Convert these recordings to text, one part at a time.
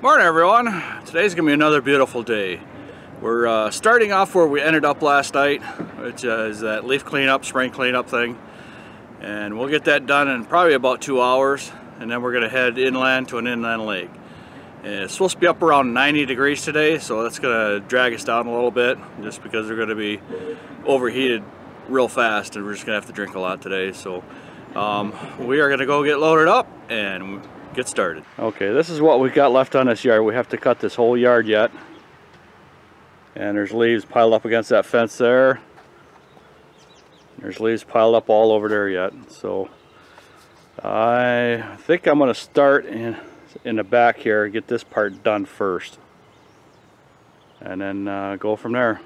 Morning everyone. Today's gonna be another beautiful day. We're starting off where we ended up last night, which is that leaf cleanup, spring cleanup thing, and we'll get that done in probably about 2 hours, and then we're gonna head inland to an inland lake. And it's supposed to be up around 90 degrees today, so that's gonna drag us down a little bit just because we're gonna be overheated real fast and we're just gonna have to drink a lot today. So we are gonna go get loaded up and get started. Okay, this is what we got left on this yard. We have to cut this whole yard yet, and there's leaves piled up against that fence there. There's leaves piled up all over there yet, so I think I'm going to start in the back here, get this part done first, and then go from there.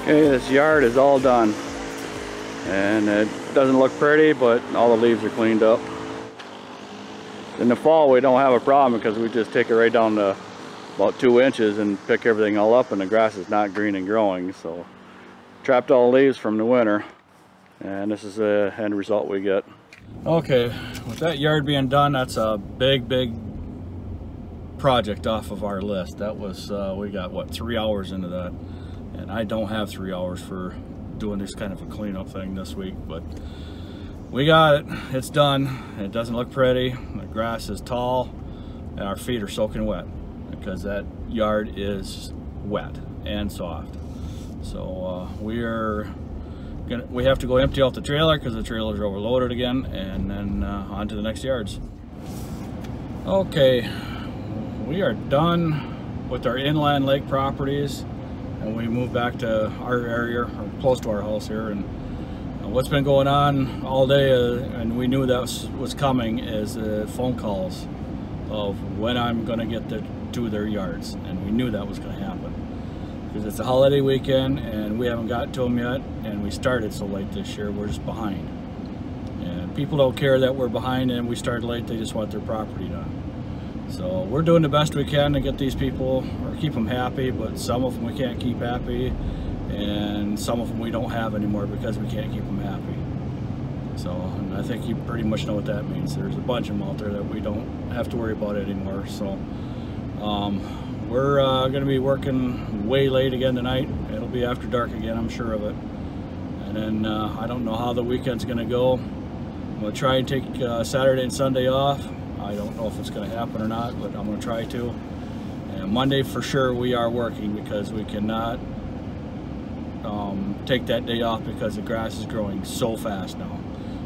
Okay, this yard is all done, and it doesn't look pretty, but all the leaves are cleaned up. In the fall we don't have a problem because we just take it right down to about 2 inches and pick everything all up, and the grass is not green and growing, so trapped all the leaves from the winter, and this is the end result we get. Okay, with that yard being done, that's a big project off of our list. That was we got what, 3 hours into that, and I don't have 3 hours for doing this kind of a cleanup thing this week, but we got it. It's done. It doesn't look pretty. The grass is tall and our feet are soaking wet because that yard is wet and soft. So we have to go empty out the trailer because the trailer's overloaded again, and then on to the next yards. Okay, we are done with our inland lake properties, and we moved back to our area, or close to our house here. And what's been going on all day, and we knew that was coming, is phone calls of when I'm going to get to their yards, and we knew that was going to happen because it's a holiday weekend and we haven't got to them yet, and we started so late this year. We're just behind, and people don't care that we're behind and we started late. They just want their property done. So we're doing the best we can to get these people, or keep them happy, but some of them we can't keep happy, and some of them we don't have anymore because we can't keep them happy. So, and I think you pretty much know what that means. There's a bunch of them out there that we don't have to worry about anymore. So we're going to be working way late again tonight. It'll be after dark again, I'm sure of it. And then I don't know how the weekend's going to go. I'm going to try and take Saturday and Sunday off. I don't know if it's going to happen or not, but I'm going to try to. And Monday for sure we are working because we cannot take that day off because the grass is growing so fast now.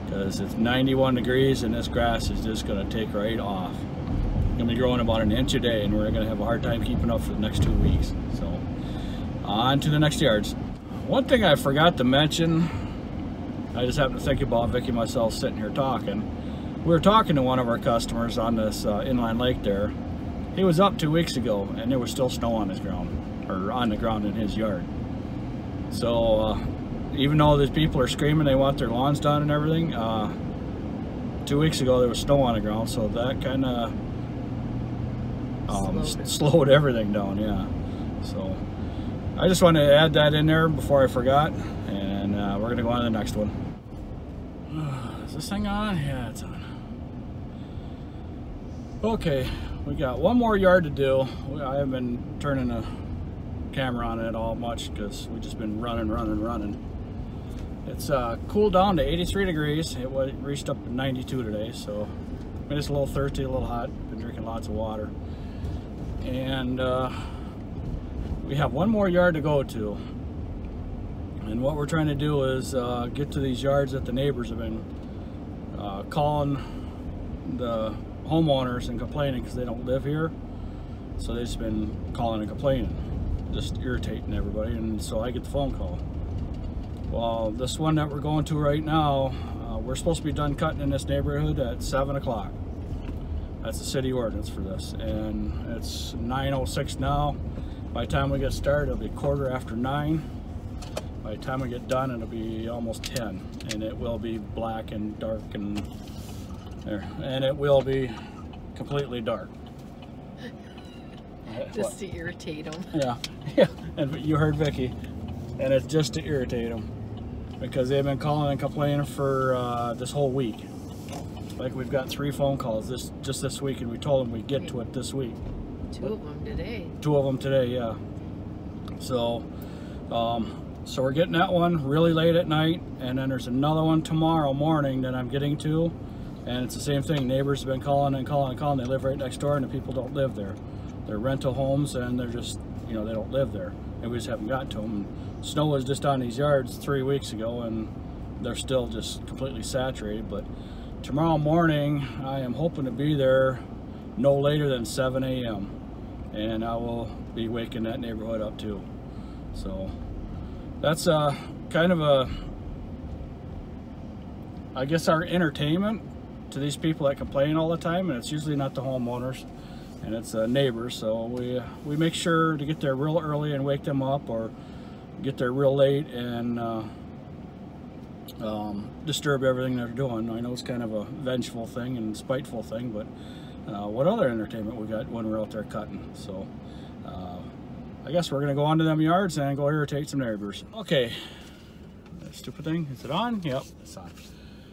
Because it's 91 degrees and this grass is just going to take right off. It's going to be growing about 1 inch a day, and we're going to have a hard time keeping up for the next 2 weeks. So on to the next yards. One thing I forgot to mention, I just happened to think about Vicky and myself sitting here talking. We were talking to one of our customers on this inland lake there. He was up 2 weeks ago and there was still snow on his ground, or on the ground in his yard. So even though these people are screaming they want their lawns done and everything, 2 weeks ago there was snow on the ground, so that kind of slowed everything down, yeah. So I just wanted to add that in there before I forgot, and we're going to go on to the next one. Is this thing on? Yeah, it's on. Okay, we got one more yard to do. I haven't been turning the camera on it all much because we've just been running. It's cooled down to 83 degrees. It reached up to 92 today, so I'm just a little thirsty, a little hot. Been drinking lots of water. And we have one more yard to go to. And what we're trying to do is get to these yards that the neighbors have been calling the homeowners and complaining because they don't live here. So they've just been calling and complaining, just irritating everybody, and so I get the phone call. Well, this one that we're going to right now, we're supposed to be done cutting in this neighborhood at 7 o'clock. That's the city ordinance for this, and it's 9:06 now. By the time we get started, it'll be 9:15. By the time we get done, it'll be almost 10, and it will be black and dark and there, and it will be completely dark. Just to irritate them. Yeah, and you heard Vicky, and it's just to irritate them because they've been calling and complaining for this whole week. Like, we've got 3 phone calls just this week, and we told them we'd get to it this week. 2 of them today. 2 of them today, yeah. So, so we're getting that one really late at night, and then there's another one tomorrow morning that I'm getting to, and it's the same thing. Neighbors have been calling and calling and calling. They live right next door, and the people don't live there. They're rental homes, and they're just, you know, they don't live there, and we just haven't got to them. And snow was just on these yards 3 weeks ago, and they're still just completely saturated. But tomorrow morning, I am hoping to be there no later than 7 a.m. and I will be waking that neighborhood up too. So that's kind of I guess our entertainment to these people that complain all the time, and it's usually not the homeowners, and it's neighbors. So we make sure to get there real early and wake them up, or get there real late and disturb everything they're doing. I know it's kind of a vengeful thing and spiteful thing, but what other entertainment we got when we're out there cutting? So I guess we're gonna go onto them yards and go irritate some neighbors. Okay, that stupid thing, is it on? Yep, it's on.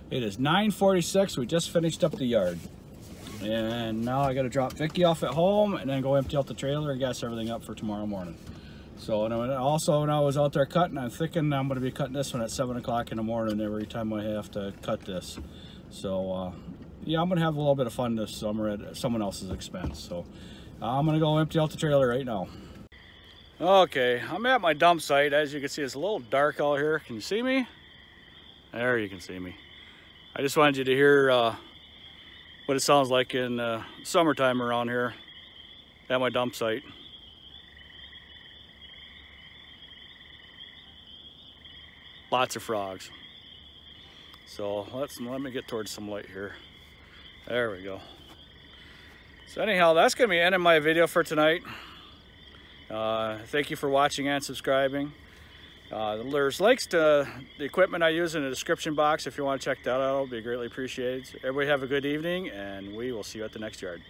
It is 9:46. We just finished up the yard, and now I got to drop Vicky off at home and then go empty out the trailer and gas everything up for tomorrow morning. So, and also when I was out there cutting, I'm thinking I'm going to be cutting this one at 7 o'clock in the morning every time I have to cut this. So yeah, I'm going to have a little bit of fun this summer at someone else's expense. So I'm going to go empty out the trailer right now. Okay, I'm at my dump site. As you can see, it's a little dark out here. Can you see me? There, you can see me. I just wanted you to hear what it sounds like in summertime around here at my dump site. Lots of frogs. So let me get towards some light here. There we go. So anyhow, that's gonna be ending my video for tonight. Thank you for watching and subscribing. There's links to the equipment I use in the description box if you want to check that out. It'll be greatly appreciated. Everybody have a good evening, and we will see you at the next yard.